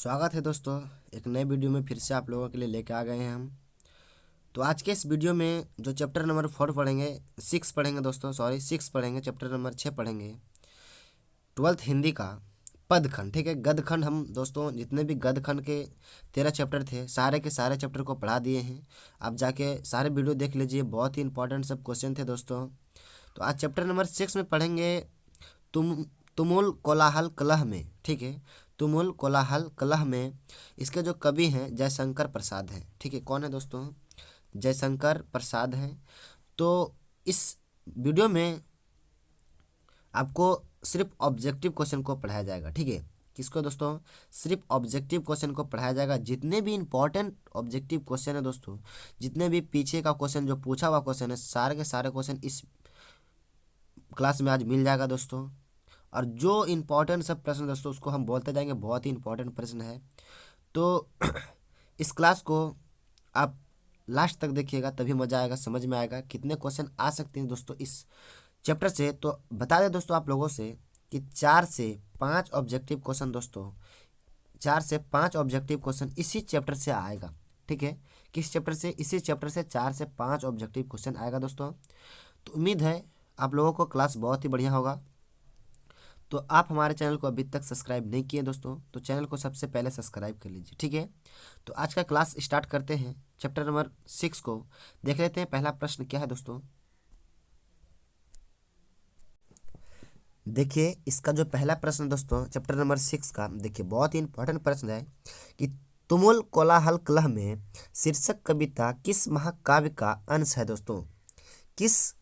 स्वागत है दोस्तों। एक नए वीडियो में फिर से आप लोगों के लिए लेके आ गए हैं हम। तो आज के इस वीडियो में जो चैप्टर नंबर 4 पढ़ेंगे, 6 पढ़ेंगे दोस्तों, सॉरी 6 पढ़ेंगे, चैप्टर नंबर 6 पढ़ेंगे 12th हिंदी का पद खंड। ठीक है, गद खंड हम दोस्तों जितने भी गद खंड के 13 चैप्टर थे सारे के सारे चैप्टर को पढ़ा दिए हैं। आप जाके सारे वीडियो देख लीजिए, बहुत ही इंपॉर्टेंट सब क्वेश्चन थे दोस्तों। तो आज चैप्टर नंबर 6 में पढ़ेंगे तुम तुमुल कोलाहल कलह में। ठीक है, तुमुल कोलाहल कलह में इसके जो कवि हैं जयशंकर प्रसाद हैं। ठीक है, कौन है दोस्तों? जयशंकर प्रसाद हैं। तो इस वीडियो में आपको सिर्फ ऑब्जेक्टिव क्वेश्चन को पढ़ाया जाएगा। ठीक है, किसको दोस्तों? सिर्फ ऑब्जेक्टिव क्वेश्चन को पढ़ाया जाएगा। जितने भी इंपॉर्टेंट ऑब्जेक्टिव क्वेश्चन है दोस्तों, जितने भी पीछे का क्वेश्चन जो पूछा हुआ क्वेश्चन है, सारे के सारे क्वेश्चन इस क्लास में आज मिल जाएगा दोस्तों। और जो इम्पोर्टेंट सब प्रश्न दोस्तों उसको हम बोलते जाएंगे, बहुत ही इंपॉर्टेंट प्रश्न है। तो इस क्लास को आप लास्ट तक देखिएगा, तभी मज़ा आएगा, समझ में आएगा कितने क्वेश्चन आ सकते हैं दोस्तों इस चैप्टर से। तो बता दें दोस्तों आप लोगों से कि 4 से 5 ऑब्जेक्टिव क्वेश्चन दोस्तों, 4 से 5 ऑब्जेक्टिव क्वेश्चन इसी चैप्टर से आएगा। ठीक है, किस चैप्टर से? इसी चैप्टर से 4 से 5 ऑब्जेक्टिव क्वेश्चन आएगा दोस्तों। तो उम्मीद है आप लोगों को क्लास बहुत ही बढ़िया होगा। तो आप हमारे चैनल को अभी तक सब्सक्राइब नहीं किए दोस्तों, तो चैनल को सबसे पहले सब्सक्राइब कर लीजिए। ठीक है, तो आज का क्लास स्टार्ट करते हैं। चैप्टर नंबर 6 को देख लेते हैं। पहला प्रश्न क्या है दोस्तों? देखिए, इसका जो पहला प्रश्न दोस्तों चैप्टर नंबर 6 का, देखिए बहुत ही इंपॉर्टेंट प्रश्न है कि तुमुल कोलाहल कलह में शीर्षक कविता किस महाकाव्य का अंश है दोस्तों? किस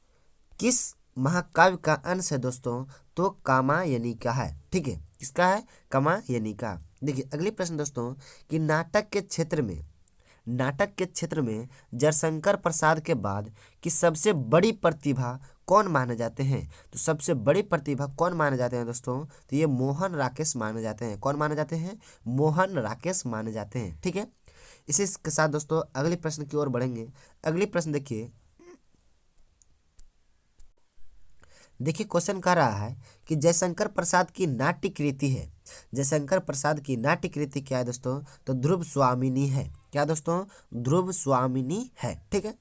किस महाकाव्य का अंश है दोस्तों? तो कामायनी का है। ठीक है, किसका है? कामायनी का। देखिए अगली प्रश्न दोस्तों कि नाटक के क्षेत्र में जयशंकर प्रसाद के बाद की सबसे बड़ी प्रतिभा कौन माने जाते हैं? तो सबसे बड़ी प्रतिभा कौन माने जाते हैं दोस्तों? तो ये मोहन राकेश माने जाते हैं। कौन माने जाते हैं? मोहन राकेश माने जाते हैं। ठीक है, इसी के साथ दोस्तों अगले प्रश्न की ओर बढ़ेंगे। अगली प्रश्न देखिए क्वेश्चन कह रहा है कि जयशंकर प्रसाद की नाट्य कृति है। जयशंकर प्रसाद की नाट्य कृति क्या है दोस्तों? तो ध्रुव स्वामिनी है। क्या दोस्तों? ध्रुव स्वामिनी है। ठीक है,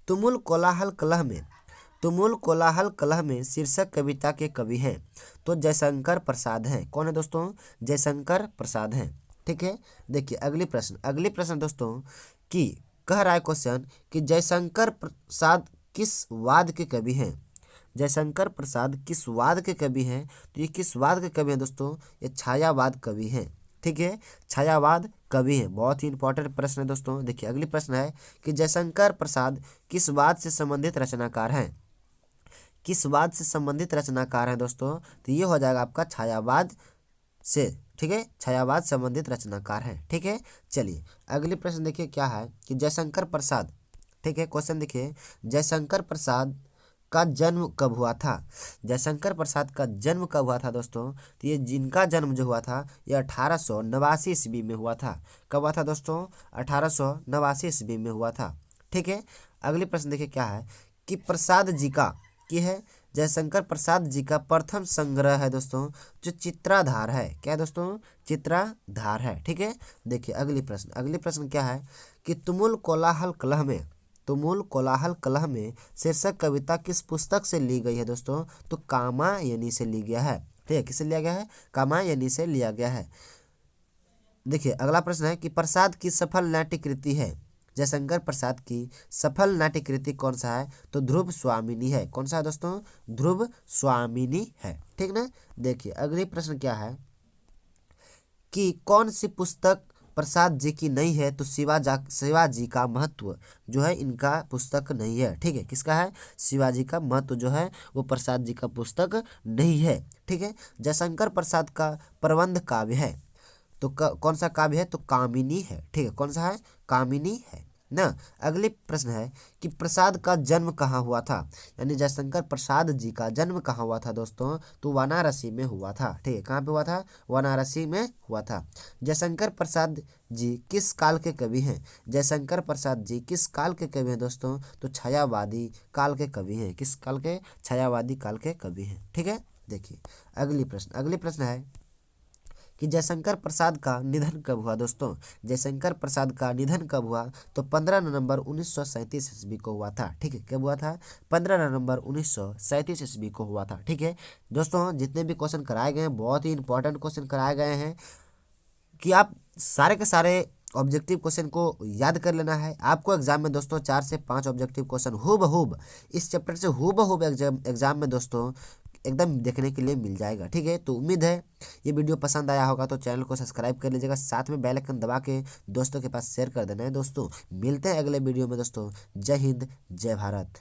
तुमुल कोलाहल कलह में शीर्षक कविता के कवि हैं तो जयशंकर प्रसाद हैं। कौन है दोस्तों? जयशंकर प्रसाद हैं। ठीक है, देखिए अगली प्रश्न दोस्तों कि कह रहा है क्वेश्चन कि जयशंकर प्रसाद किस वाद के कवि हैं? जयशंकर प्रसाद किस वाद के कवि हैं? तो ये किस वाद के कवि हैं दोस्तों? ये छायावाद कवि हैं। ठीक है, छायावाद कवि हैं। बहुत ही इंपॉर्टेंट प्रश्न है दोस्तों। देखिए अगली प्रश्न है कि जयशंकर प्रसाद किस वाद से संबंधित रचनाकार हैं? किस वाद से संबंधित रचनाकार हैं दोस्तों? तो ये हो जाएगा आपका छायावाद से। ठीक है, छायावाद संबंधित रचनाकार हैं। ठीक है, चलिए अगली प्रश्न देखिए क्या है कि जयशंकर प्रसाद, ठीक है क्वेश्चन देखिए, जयशंकर प्रसाद का जन्म कब हुआ था? जयशंकर प्रसाद का जन्म कब हुआ था दोस्तों? तो ये जिनका जन्म जो हुआ था ये 1889 ईस्वी में हुआ था। कब हुआ था दोस्तों? 1889 ईस्वी में हुआ था। ठीक है, अगली प्रश्न देखिए क्या है कि प्रसाद जी का की है जयशंकर प्रसाद जी का प्रथम संग्रह है दोस्तों जो चित्राधार है। क्या है दोस्तों? चित्राधार है। ठीक है, देखिए अगली प्रश्न क्या है कि तुमुल कोलाहल कलह में शीर्षक कविता किस पुस्तक से ली गई है दोस्तों? तो कामायनी से ली गया है। ठीक है, किससे लिया गया है? कामायनी से लिया गया है। देखिए अगला प्रश्न है कि प्रसाद की सफल नाट्य कृति है। जयशंकर प्रसाद की सफल नाट्य कृति कौन सा है? तो ध्रुव स्वामिनी है। कौन सा है दोस्तों? ध्रुव स्वामिनी है। ठीक ना। देखिए अगली प्रश्न क्या है कि कौन सी पुस्तक प्रसाद जी की नहीं है? तो शिवाजी का महत्व जो है इनका पुस्तक नहीं है। ठीक है, किसका है? शिवाजी का महत्व जो है वो प्रसाद जी का पुस्तक नहीं है। ठीक है, जयशंकर प्रसाद का प्रबंध काव्य है तो कौन सा काव्य है? तो कामिनी है। ठीक है, कौन सा है? कामिनी है ना। अगली प्रश्न है कि प्रसाद का जन्म कहाँ हुआ था? यानी जयशंकर प्रसाद जी का जन्म कहाँ हुआ था दोस्तों? तो वाराणसी में हुआ था। ठीक है, कहाँ पे हुआ था? वाराणसी में हुआ था। जयशंकर प्रसाद जी किस काल के कवि हैं? जयशंकर प्रसाद जी किस काल के कवि हैं दोस्तों? तो छायावादी काल के कवि हैं। किस काल के? छायावादी काल के कवि हैं। ठीक है, देखिए अगली प्रश्न है कि जयशंकर प्रसाद का निधन कब हुआ दोस्तों? जयशंकर प्रसाद का निधन कब हुआ? तो 15 नवंबर 1937 ईस्वी को हुआ था। ठीक है, कब हुआ था? 15 नवंबर 1937 ईस्वी को हुआ था। ठीक है दोस्तों, जितने भी क्वेश्चन कराए गए हैं बहुत ही इंपॉर्टेंट क्वेश्चन कराए गए हैं कि आप सारे के सारे ऑब्जेक्टिव क्वेश्चन को याद कर लेना है। आपको एग्जाम में दोस्तों 4 से 5 ऑब्जेक्टिव क्वेश्चन हूबहूब इस चैप्टर से हूबहूब एग्जाम में दोस्तों एकदम देखने के लिए मिल जाएगा। ठीक है, तो उम्मीद है ये वीडियो पसंद आया होगा, तो चैनल को सब्सक्राइब कर लीजिएगा, साथ में बेल आइकन दबा के दोस्तों के पास शेयर कर देना है। दोस्तों मिलते हैं अगले वीडियो में दोस्तों। जय हिंद, जय भारत।